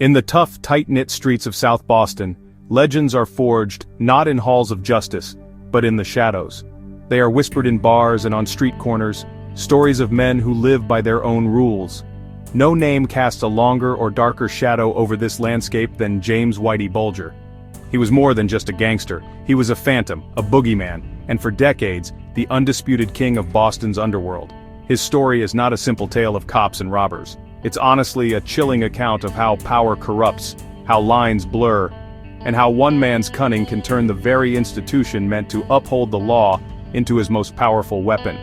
In the tough, tight-knit streets of South Boston, legends are forged not in halls of justice, but in the shadows. They are whispered in bars and on street corners, stories of men who live by their own rules. No name casts a longer or darker shadow over this landscape than James Whitey Bulger. He was more than just a gangster, he was a phantom, a boogeyman, and for decades, the undisputed king of Boston's underworld. His story is not a simple tale of cops and robbers. It's honestly a chilling account of how power corrupts, how lines blur, and how one man's cunning can turn the very institution meant to uphold the law into his most powerful weapon.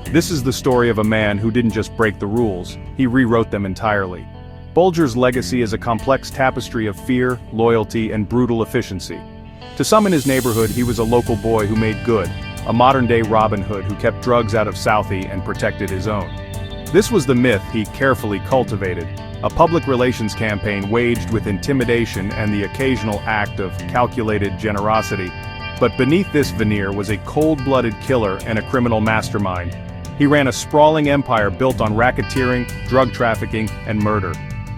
This is the story of a man who didn't just break the rules, he rewrote them entirely. Bulger's legacy is a complex tapestry of fear, loyalty, and brutal efficiency. To some in his neighborhood, he was a local boy who made good, a modern-day Robin Hood who kept drugs out of Southie and protected his own. This was the myth he carefully cultivated, a public relations campaign waged with intimidation and the occasional act of calculated generosity. But beneath this veneer was a cold-blooded killer and a criminal mastermind. He ran a sprawling empire built on racketeering, drug trafficking, and murder.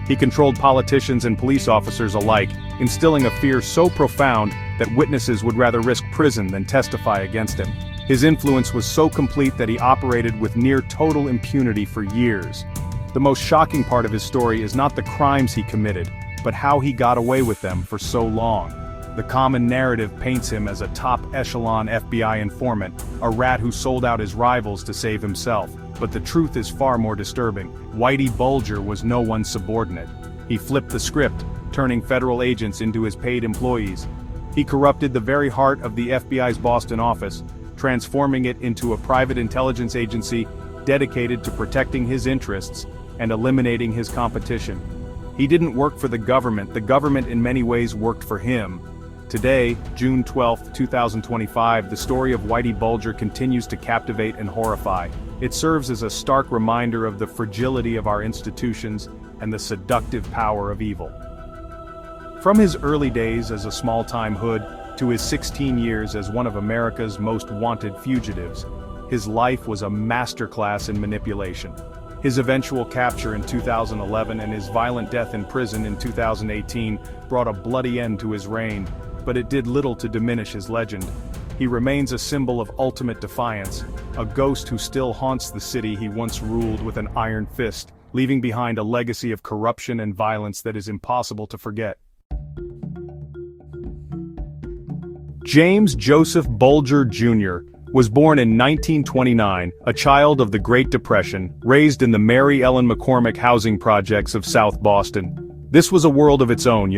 He controlled politicians and police officers alike, instilling a fear so profound that witnesses would rather risk prison than testify against him. His influence was so complete that he operated with near total impunity for years. The most shocking part of his story is not the crimes he committed, but how he got away with them for so long. The common narrative paints him as a top-echelon FBI informant, a rat who sold out his rivals to save himself. But the truth is far more disturbing. Whitey Bulger was no one's subordinate. He flipped the script, turning federal agents into his paid employees. He corrupted the very heart of the FBI's Boston office, transforming it into a private intelligence agency dedicated to protecting his interests and eliminating his competition. He didn't work for the government in many ways worked for him. Today, June 12, 2025, the story of Whitey Bulger continues to captivate and horrify. It serves as a stark reminder of the fragility of our institutions and the seductive power of evil. From his early days as a small-time hood to his 16 years as one of America's most wanted fugitives, his life was a masterclass in manipulation. His eventual capture in 2011 and his violent death in prison in 2018 brought a bloody end to his reign, but it did little to diminish his legend. He remains a symbol of ultimate defiance, a ghost who still haunts the city he once ruled with an iron fist, leaving behind a legacy of corruption and violence that is impossible to forget. James Joseph Bulger Jr. was born in 1929, a child of the Great Depression, raised in the Mary Ellen McCormick housing projects of South Boston. This was a world of its own,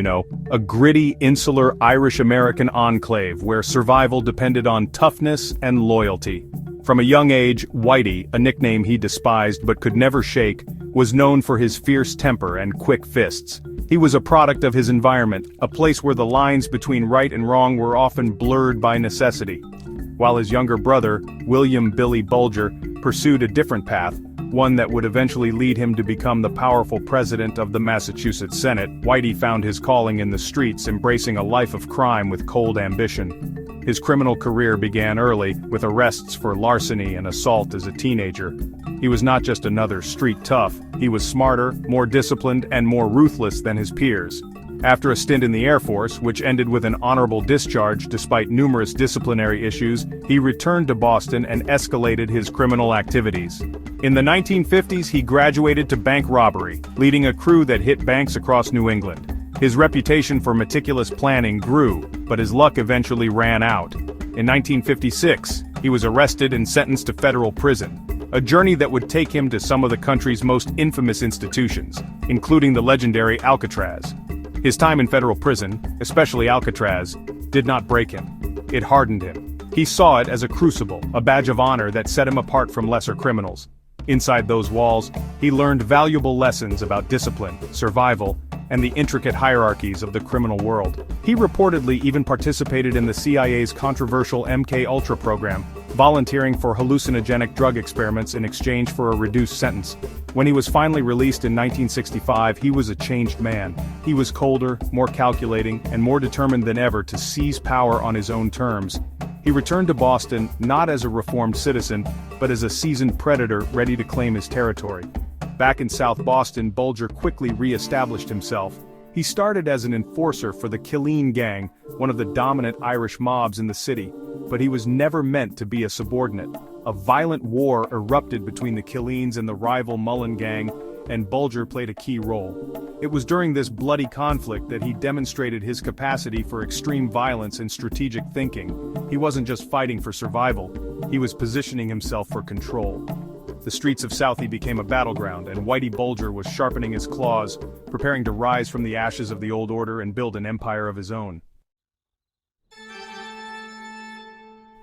a gritty, insular Irish-American enclave where survival depended on toughness and loyalty. From a young age, Whitey, a nickname he despised but could never shake, was known for his fierce temper and quick fists. He was a product of his environment, a place where the lines between right and wrong were often blurred by necessity. While his younger brother, William Billy Bulger, pursued a different path, one that would eventually lead him to become the powerful president of the Massachusetts Senate, Whitey found his calling in the streets, embracing a life of crime with cold ambition. His criminal career began early, with arrests for larceny and assault as a teenager. He was not just another street tough, he was smarter, more disciplined, and more ruthless than his peers. After a stint in the Air Force, which ended with an honorable discharge despite numerous disciplinary issues, he returned to Boston and escalated his criminal activities. In the 1950s, he graduated to bank robbery, leading a crew that hit banks across New England. His reputation for meticulous planning grew, but his luck eventually ran out. In 1956, he was arrested and sentenced to federal prison, a journey that would take him to some of the country's most infamous institutions, including the legendary Alcatraz. His time in federal prison, especially Alcatraz, did not break him. It hardened him. He saw it as a crucible, a badge of honor that set him apart from lesser criminals. Inside those walls, he learned valuable lessons about discipline, survival, and the intricate hierarchies of the criminal world. He reportedly even participated in the CIA's controversial MK-Ultra program, volunteering for hallucinogenic drug experiments in exchange for a reduced sentence. When he was finally released in 1965, he was a changed man. He was colder, more calculating, and more determined than ever to seize power on his own terms. He returned to Boston not as a reformed citizen, but as a seasoned predator ready to claim his territory. Back in South Boston, Bulger quickly re-established himself. He started as an enforcer for the Killeen gang, one of the dominant Irish mobs in the city, but he was never meant to be a subordinate. A violent war erupted between the Killeens and the rival Mullen gang, and Bulger played a key role. It was during this bloody conflict that he demonstrated his capacity for extreme violence and strategic thinking. He wasn't just fighting for survival, he was positioning himself for control. The streets of Southie became a battleground, and Whitey Bulger was sharpening his claws, preparing to rise from the ashes of the old order and build an empire of his own.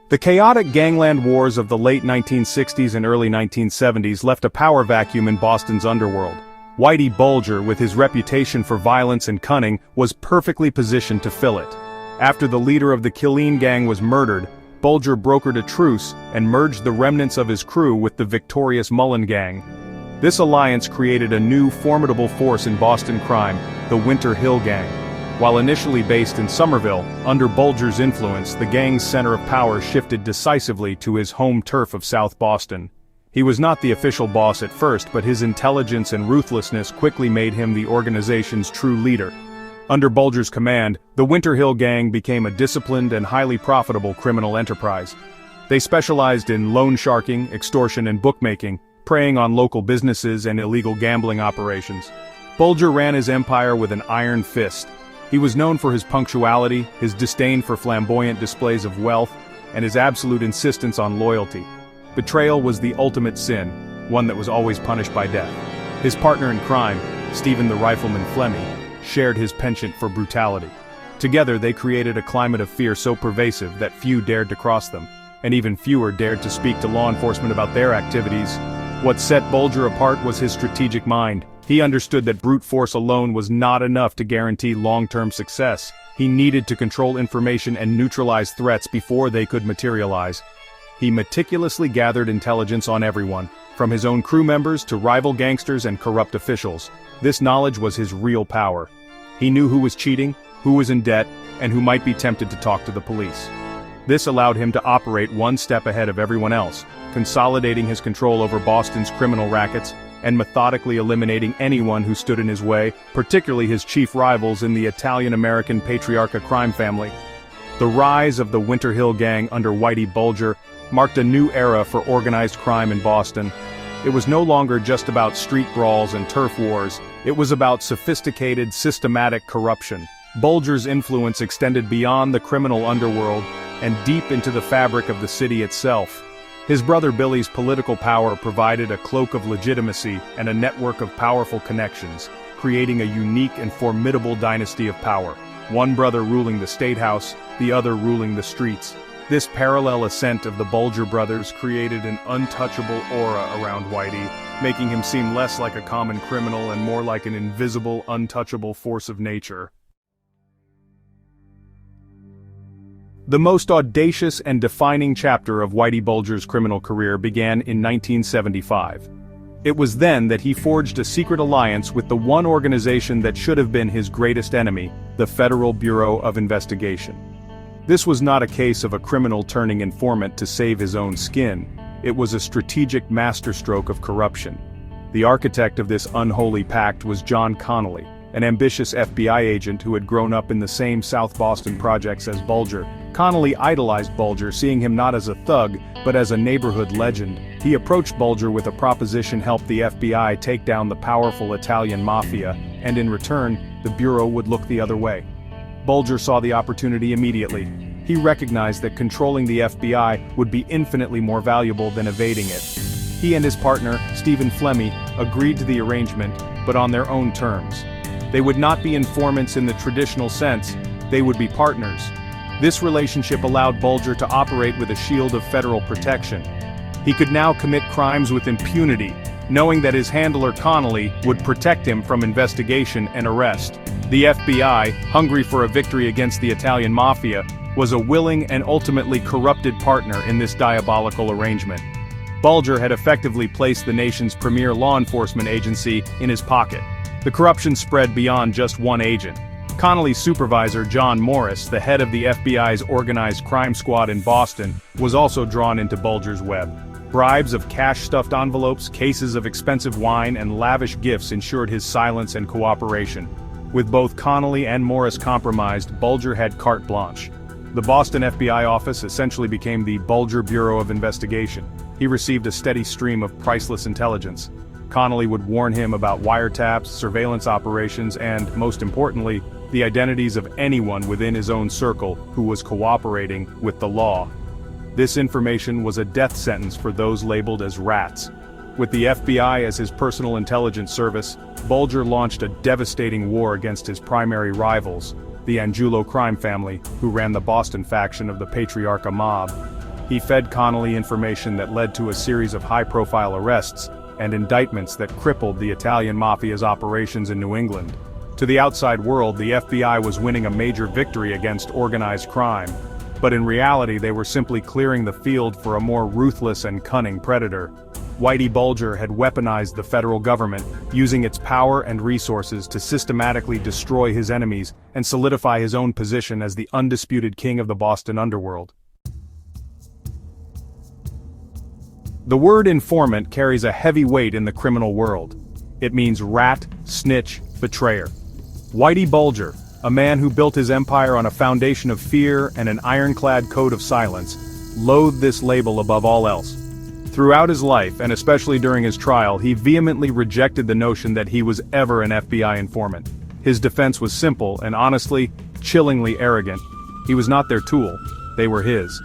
The chaotic gangland wars of the late 1960s and early 1970s left a power vacuum in Boston's underworld. Whitey Bulger, with his reputation for violence and cunning, was perfectly positioned to fill it. After the leader of the Killeen gang was murdered, Bulger brokered a truce and merged the remnants of his crew with the victorious Mullen gang. This alliance created a new formidable force in Boston crime, the Winter Hill Gang. While initially based in Somerville, under Bulger's influence, the gang's center of power shifted decisively to his home turf of South Boston. He was not the official boss at first, but his intelligence and ruthlessness quickly made him the organization's true leader. Under Bulger's command, the Winter Hill Gang became a disciplined and highly profitable criminal enterprise. They specialized in loan sharking, extortion and bookmaking, preying on local businesses and illegal gambling operations. Bulger ran his empire with an iron fist. He was known for his punctuality, his disdain for flamboyant displays of wealth, and his absolute insistence on loyalty. Betrayal was the ultimate sin, one that was always punished by death. His partner in crime, Stephen the Rifleman Flemmy, shared his penchant for brutality. Together they created a climate of fear so pervasive that few dared to cross them, and even fewer dared to speak to law enforcement about their activities. What set Bulger apart was his strategic mind. He understood that brute force alone was not enough to guarantee long-term success. He needed to control information and neutralize threats before they could materialize. He meticulously gathered intelligence on everyone, from his own crew members to rival gangsters and corrupt officials. This knowledge was his real power. He knew who was cheating, who was in debt, and who might be tempted to talk to the police. This allowed him to operate one step ahead of everyone else, consolidating his control over Boston's criminal rackets, and methodically eliminating anyone who stood in his way, particularly his chief rivals in the Italian-American Patriarcha crime family. The rise of the Winter Hill Gang under Whitey Bulger marked a new era for organized crime in Boston. It was no longer just about street brawls and turf wars, it was about sophisticated, systematic corruption. Bulger's influence extended beyond the criminal underworld and deep into the fabric of the city itself. His brother Billy's political power provided a cloak of legitimacy and a network of powerful connections, creating a unique and formidable dynasty of power. One brother ruling the state house, the other ruling the streets. This parallel ascent of the Bulger brothers created an untouchable aura around Whitey, making him seem less like a common criminal and more like an invisible, untouchable force of nature. The most audacious and defining chapter of Whitey Bulger's criminal career began in 1975. It was then that he forged a secret alliance with the one organization that should have been his greatest enemy, the Federal Bureau of Investigation. This was not a case of a criminal turning informant to save his own skin. It was a strategic masterstroke of corruption. The architect of this unholy pact was John Connolly, an ambitious FBI agent who had grown up in the same South Boston projects as Bulger. Connolly idolized Bulger, seeing him not as a thug, but as a neighborhood legend. He approached Bulger with a proposition to help the FBI take down the powerful Italian mafia, and in return, the Bureau would look the other way. Bulger saw the opportunity immediately. He recognized that controlling the FBI would be infinitely more valuable than evading it. He and his partner, Stephen Flemmy, agreed to the arrangement, but on their own terms. They would not be informants in the traditional sense, they would be partners. This relationship allowed Bulger to operate with a shield of federal protection. He could now commit crimes with impunity, knowing that his handler Connolly would protect him from investigation and arrest. The FBI, hungry for a victory against the Italian mafia, was a willing and ultimately corrupted partner in this diabolical arrangement. Bulger had effectively placed the nation's premier law enforcement agency in his pocket. The corruption spread beyond just one agent. Connolly's supervisor, John Morris, the head of the FBI's organized crime squad in Boston, was also drawn into Bulger's web. Bribes of cash-stuffed envelopes, cases of expensive wine, and lavish gifts ensured his silence and cooperation. With both Connolly and Morris compromised, Bulger had carte blanche. The Boston FBI office essentially became the Bulger Bureau of Investigation. He received a steady stream of priceless intelligence. Connolly would warn him about wiretaps, surveillance operations, and, most importantly, the identities of anyone within his own circle who was cooperating with the law. This information was a death sentence for those labeled as rats. With the FBI as his personal intelligence service, Bulger launched a devastating war against his primary rivals, the Angulo crime family, who ran the Boston faction of the Patriarcha mob. He fed Connolly information that led to a series of high-profile arrests and indictments that crippled the Italian mafia's operations in New England. To the outside world, the FBI was winning a major victory against organized crime. But in reality, they were simply clearing the field for a more ruthless and cunning predator. Whitey Bulger had weaponized the federal government, using its power and resources to systematically destroy his enemies and solidify his own position as the undisputed king of the Boston underworld. The word informant carries a heavy weight in the criminal world. It means rat, snitch, betrayer. Whitey Bulger, a man who built his empire on a foundation of fear and an ironclad code of silence, loathed this label above all else. Throughout his life, and especially during his trial, he vehemently rejected the notion that he was ever an FBI informant. His defense was simple and honestly, chillingly arrogant. He was not their tool, they were his.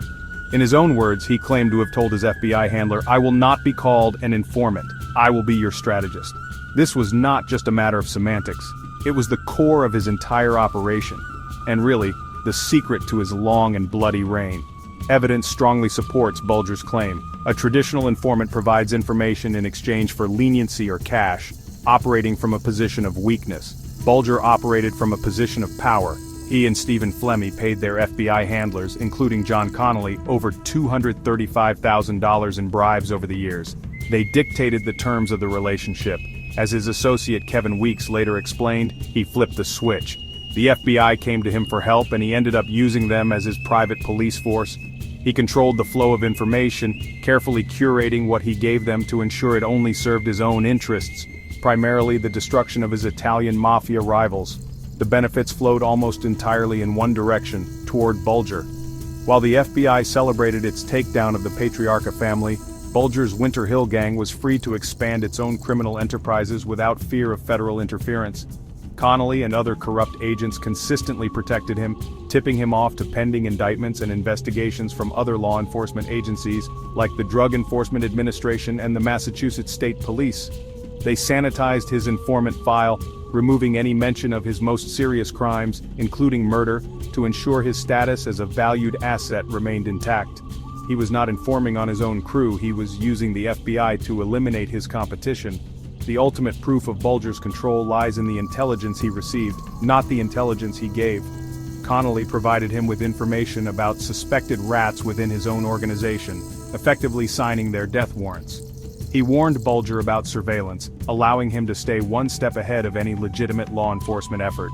In his own words, he claimed to have told his FBI handler, "I will not be called an informant, I will be your strategist." This was not just a matter of semantics. It was the core of his entire operation, and really, the secret to his long and bloody reign. Evidence strongly supports Bulger's claim. A traditional informant provides information in exchange for leniency or cash, operating from a position of weakness. Bulger operated from a position of power. He and Stephen Flemmi paid their FBI handlers, including John Connolly, over $235,000 in bribes over the years. They dictated the terms of the relationship. As his associate Kevin Weeks later explained, he flipped the switch. The FBI came to him for help and he ended up using them as his private police force. He controlled the flow of information, carefully curating what he gave them to ensure it only served his own interests, primarily the destruction of his Italian mafia rivals. The benefits flowed almost entirely in one direction, toward Bulger. While the FBI celebrated its takedown of the Patriarcha family, Bulger's Winter Hill gang was free to expand its own criminal enterprises without fear of federal interference. Connolly and other corrupt agents consistently protected him, tipping him off to pending indictments and investigations from other law enforcement agencies, like the Drug Enforcement Administration and the Massachusetts State Police. They sanitized his informant file, removing any mention of his most serious crimes, including murder, to ensure his status as a valued asset remained intact. He was not informing on his own crew, he was using the FBI to eliminate his competition. The ultimate proof of Bulger's control lies in the intelligence he received, not the intelligence he gave. Connolly provided him with information about suspected rats within his own organization, effectively signing their death warrants. He warned Bulger about surveillance, allowing him to stay one step ahead of any legitimate law enforcement effort.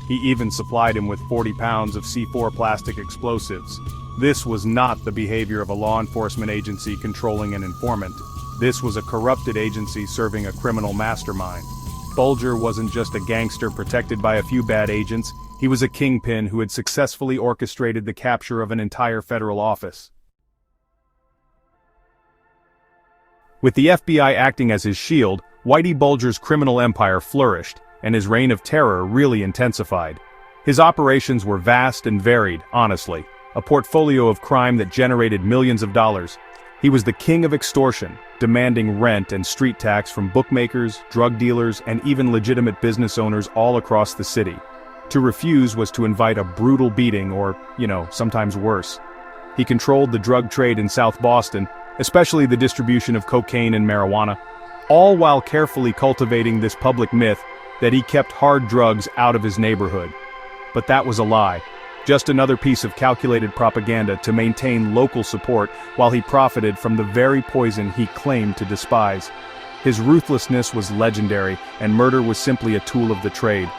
He even supplied him with 40 pounds of C4 plastic explosives. This was not the behavior of a law enforcement agency controlling an informant. This was a corrupted agency serving a criminal mastermind. Bulger wasn't just a gangster protected by a few bad agents, he was a kingpin who had successfully orchestrated the capture of an entire federal office. With the FBI acting as his shield, Whitey Bulger's criminal empire flourished, and his reign of terror really intensified. His operations were vast and varied, honestly, a portfolio of crime that generated millions of dollars. He was the king of extortion, demanding rent and street tax from bookmakers, drug dealers, and even legitimate business owners all across the city. To refuse was to invite a brutal beating or, sometimes worse. He controlled the drug trade in South Boston, especially the distribution of cocaine and marijuana, all while carefully cultivating this public myth that he kept hard drugs out of his neighborhood. But that was a lie. Just another piece of calculated propaganda to maintain local support while he profited from the very poison he claimed to despise. His ruthlessness was legendary, and murder was simply a tool of the trade.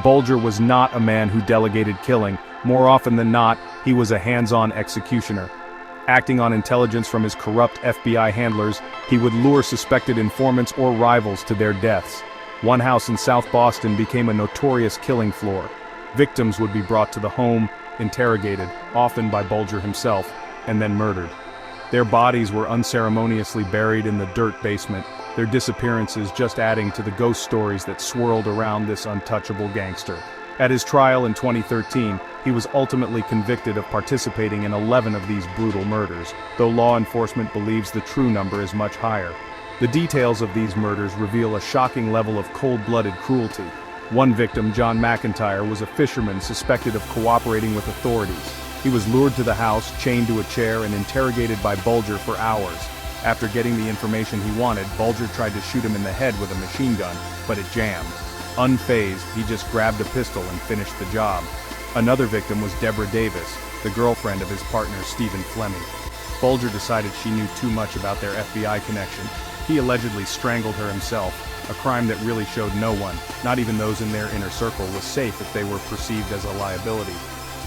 Bulger was not a man who delegated killing. More often than not, he was a hands-on executioner. Acting on intelligence from his corrupt FBI handlers, he would lure suspected informants or rivals to their deaths. One house in South Boston became a notorious killing floor. Victims would be brought to the home, interrogated, often by Bulger himself, and then murdered. Their bodies were unceremoniously buried in the dirt basement, their disappearances just adding to the ghost stories that swirled around this untouchable gangster. At his trial in 2013, he was ultimately convicted of participating in 11 of these brutal murders, though law enforcement believes the true number is much higher. The details of these murders reveal a shocking level of cold-blooded cruelty. One victim, John McIntyre, was a fisherman suspected of cooperating with authorities. He was lured to the house, chained to a chair, and interrogated by Bulger for hours. After getting the information he wanted, Bulger tried to shoot him in the head with a machine gun, but it jammed. Unfazed, he just grabbed a pistol and finished the job. Another victim was Deborah Davis, the girlfriend of his partner Stephen Fleming. Bulger decided she knew too much about their FBI connection. He allegedly strangled her himself, a crime that really showed no one, not even those in their inner circle, was safe if they were perceived as a liability.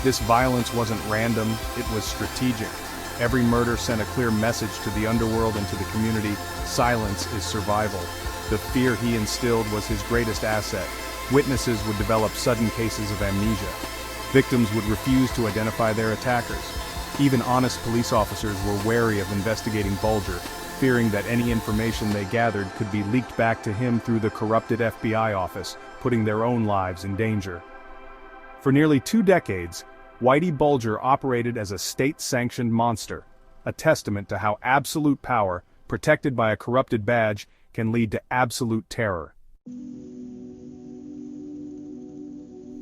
This violence wasn't random, it was strategic. Every murder sent a clear message to the underworld and to the community: silence is survival. The fear he instilled was his greatest asset. Witnesses would develop sudden cases of amnesia. Victims would refuse to identify their attackers. Even honest police officers were wary of investigating Bulger, fearing that any information they gathered could be leaked back to him through the corrupted FBI office, putting their own lives in danger. For nearly 2 decades, Whitey Bulger operated as a state-sanctioned monster, a testament to how absolute power, protected by a corrupted badge, can lead to absolute terror.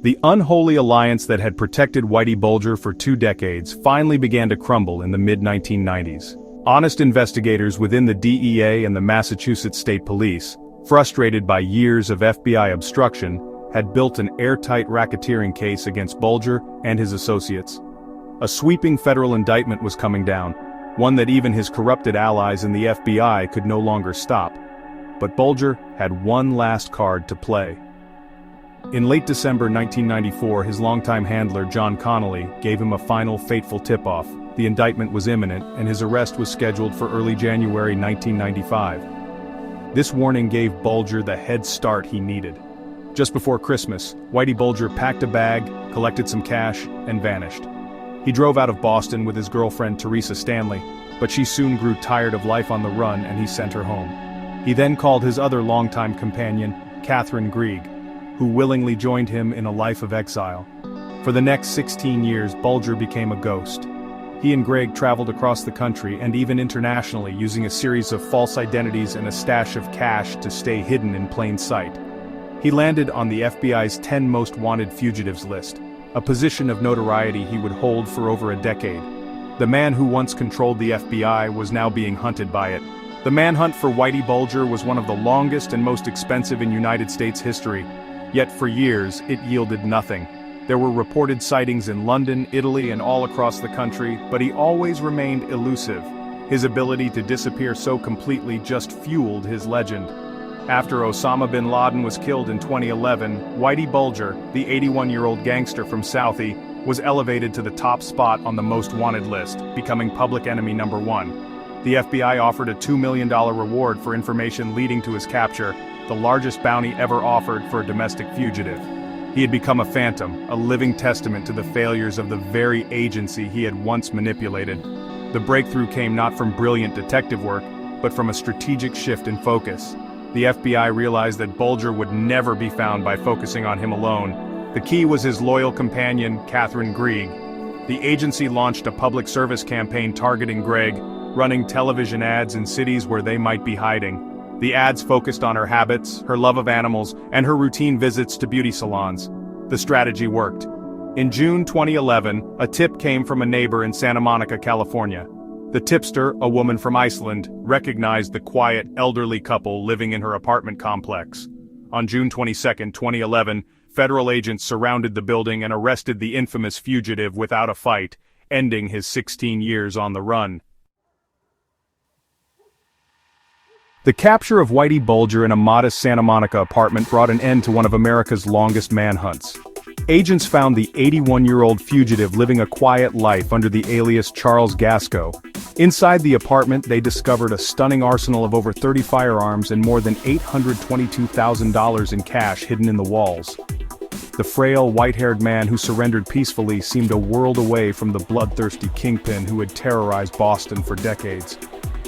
The unholy alliance that had protected Whitey Bulger for 2 decades finally began to crumble in the mid-1990s. Honest investigators within the DEA and the Massachusetts State Police, frustrated by years of FBI obstruction, had built an airtight racketeering case against Bulger and his associates. A sweeping federal indictment was coming down, one that even his corrupted allies in the FBI could no longer stop. But Bulger had one last card to play. In late December 1994, his longtime handler John Connolly gave him a final fateful tip-off. The indictment was imminent, and his arrest was scheduled for early January 1995. This warning gave Bulger the head start he needed. Just before Christmas, Whitey Bulger packed a bag, collected some cash, and vanished. He drove out of Boston with his girlfriend Teresa Stanley, but she soon grew tired of life on the run and he sent her home. He then called his other longtime companion, Catherine Grieg, who willingly joined him in a life of exile. For the next 16 years, Bulger became a ghost. He and Greg traveled across the country and even internationally, using a series of false identities and a stash of cash to stay hidden in plain sight. He landed on the FBI's 10 most wanted fugitives list, a position of notoriety he would hold for over a decade. The man who once controlled the FBI was now being hunted by it. The manhunt for Whitey Bulger was one of the longest and most expensive in United States history. Yet for years, it yielded nothing. There were reported sightings in London, Italy, and all across the country, but he always remained elusive. His ability to disappear so completely just fueled his legend. After Osama bin Laden was killed in 2011, Whitey Bulger, the 81-year-old gangster from Southie, was elevated to the top spot on the most wanted list, becoming public enemy number 1. The FBI offered a $2 million reward for information leading to his capture, the largest bounty ever offered for a domestic fugitive. He had become a phantom, a living testament to the failures of the very agency he had once manipulated. The breakthrough came not from brilliant detective work, but from a strategic shift in focus. The FBI realized that Bulger would never be found by focusing on him alone. The key was his loyal companion, Catherine Grieg. The agency launched a public service campaign targeting Greg, running television ads in cities where they might be hiding. The ads focused on her habits, her love of animals, and her routine visits to beauty salons. The strategy worked. In June 2011, a tip came from a neighbor in Santa Monica, California. The tipster, a woman from Iceland, recognized the quiet, elderly couple living in her apartment complex. On June 22, 2011, federal agents surrounded the building and arrested the infamous fugitive without a fight, ending his 16 years on the run. The capture of Whitey Bulger in a modest Santa Monica apartment brought an end to one of America's longest manhunts. Agents found the 81-year-old fugitive living a quiet life under the alias Charles Gasco. Inside the apartment, they discovered a stunning arsenal of over 30 firearms and more than $822,000 in cash hidden in the walls. The frail, white-haired man who surrendered peacefully seemed a world away from the bloodthirsty kingpin who had terrorized Boston for decades.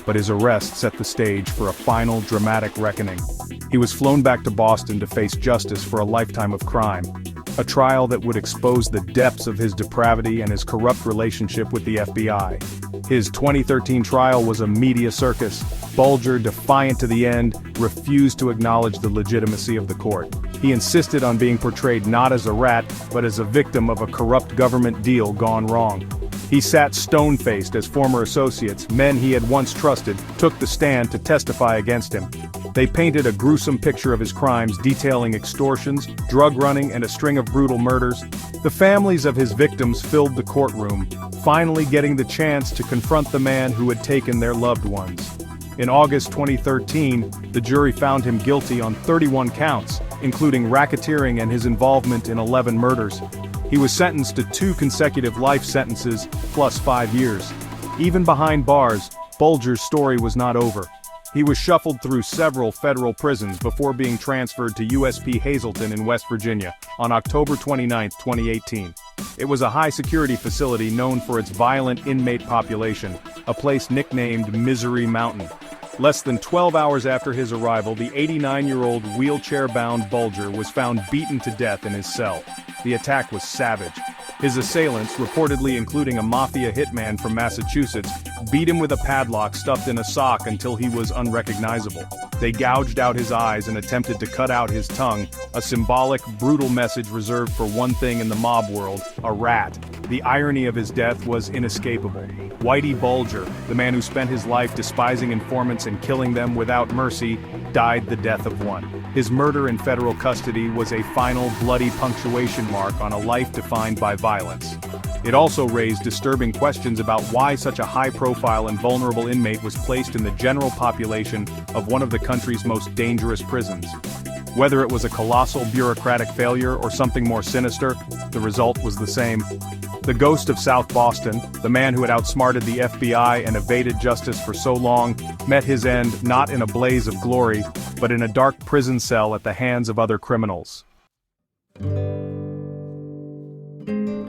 But his arrest set the stage for a final, dramatic reckoning. He was flown back to Boston to face justice for a lifetime of crime. A trial that would expose the depths of his depravity and his corrupt relationship with the FBI. His 2013 trial was a media circus. Bulger, defiant to the end, refused to acknowledge the legitimacy of the court. He insisted on being portrayed not as a rat, but as a victim of a corrupt government deal gone wrong. He sat stone-faced as former associates, men he had once trusted, took the stand to testify against him. They painted a gruesome picture of his crimes, detailing extortions, drug running, and a string of brutal murders. The families of his victims filled the courtroom, finally getting the chance to confront the man who had taken their loved ones. In August 2013, the jury found him guilty on 31 counts, including racketeering and his involvement in 11 murders. He was sentenced to 2 consecutive life sentences, plus 5 years. Even behind bars, Bulger's story was not over. He was shuffled through several federal prisons before being transferred to USP Hazleton in West Virginia on October 29, 2018. It was a high-security facility known for its violent inmate population, a place nicknamed Misery Mountain. Less than 12 hours after his arrival, the 89-year-old wheelchair-bound Bulger was found beaten to death in his cell. The attack was savage. His assailants, reportedly including a mafia hitman from Massachusetts, beat him with a padlock stuffed in a sock until he was unrecognizable. They gouged out his eyes and attempted to cut out his tongue, a symbolic, brutal message reserved for one thing in the mob world, a rat. The irony of his death was inescapable. Whitey Bulger, the man who spent his life despising informants and killing them without mercy, died the death of one. His murder in federal custody was a final bloody punctuation mark on a life defined by violence. It also raised disturbing questions about why such a high-profile and vulnerable inmate was placed in the general population of one of the country's most dangerous prisons. Whether it was a colossal bureaucratic failure or something more sinister, the result was the same. The ghost of South Boston, the man who had outsmarted the FBI and evaded justice for so long, met his end not in a blaze of glory, but in a dark prison cell at the hands of other criminals.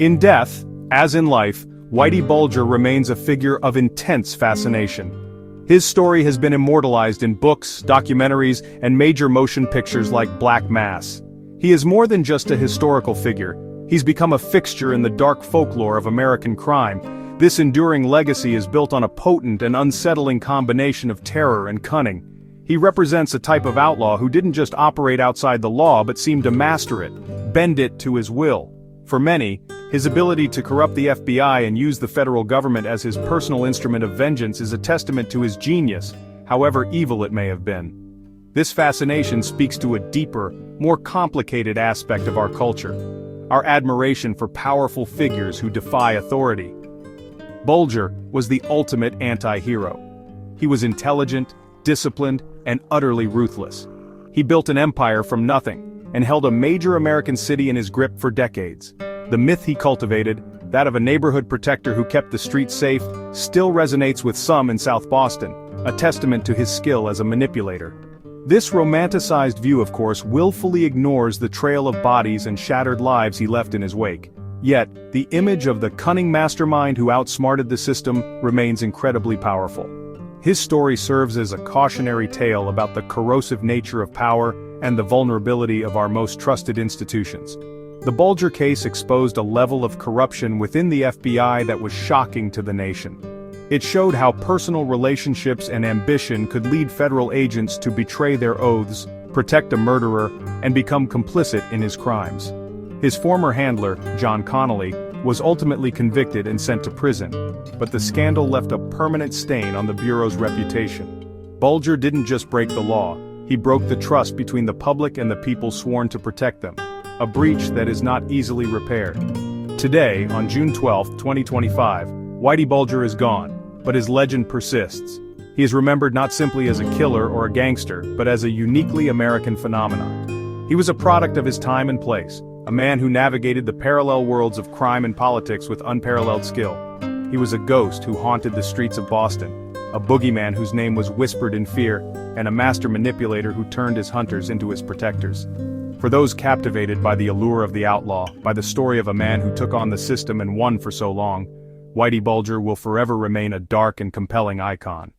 In death, as in life, Whitey Bulger remains a figure of intense fascination. His story has been immortalized in books, documentaries, and major motion pictures like Black Mass. He is more than just a historical figure. He's become a fixture in the dark folklore of American crime. This enduring legacy is built on a potent and unsettling combination of terror and cunning. He represents a type of outlaw who didn't just operate outside the law but seemed to master it, bend it to his will. For many, his ability to corrupt the FBI and use the federal government as his personal instrument of vengeance is a testament to his genius, however evil it may have been. This fascination speaks to a deeper, more complicated aspect of our culture: our admiration for powerful figures who defy authority. Bulger was the ultimate anti-hero. He was intelligent, disciplined, and utterly ruthless. He built an empire from nothing, and held a major American city in his grip for decades. The myth he cultivated, that of a neighborhood protector who kept the streets safe, still resonates with some in South Boston, a testament to his skill as a manipulator. This romanticized view, of course, willfully ignores the trail of bodies and shattered lives he left in his wake. Yet, the image of the cunning mastermind who outsmarted the system remains incredibly powerful. His story serves as a cautionary tale about the corrosive nature of power and the vulnerability of our most trusted institutions. The Bulger case exposed a level of corruption within the FBI that was shocking to the nation. It showed how personal relationships and ambition could lead federal agents to betray their oaths, protect a murderer, and become complicit in his crimes. His former handler, John Connolly, was ultimately convicted and sent to prison, but the scandal left a permanent stain on the Bureau's reputation. Bulger didn't just break the law, he broke the trust between the public and the people sworn to protect them, a breach that is not easily repaired. Today, on June 12, 2025, Whitey Bulger is gone, but his legend persists. He is remembered not simply as a killer or a gangster, but as a uniquely American phenomenon. He was a product of his time and place, a man who navigated the parallel worlds of crime and politics with unparalleled skill. He was a ghost who haunted the streets of Boston, a boogeyman whose name was whispered in fear, and a master manipulator who turned his hunters into his protectors. For those captivated by the allure of the outlaw, by the story of a man who took on the system and won for so long, Whitey Bulger will forever remain a dark and compelling icon.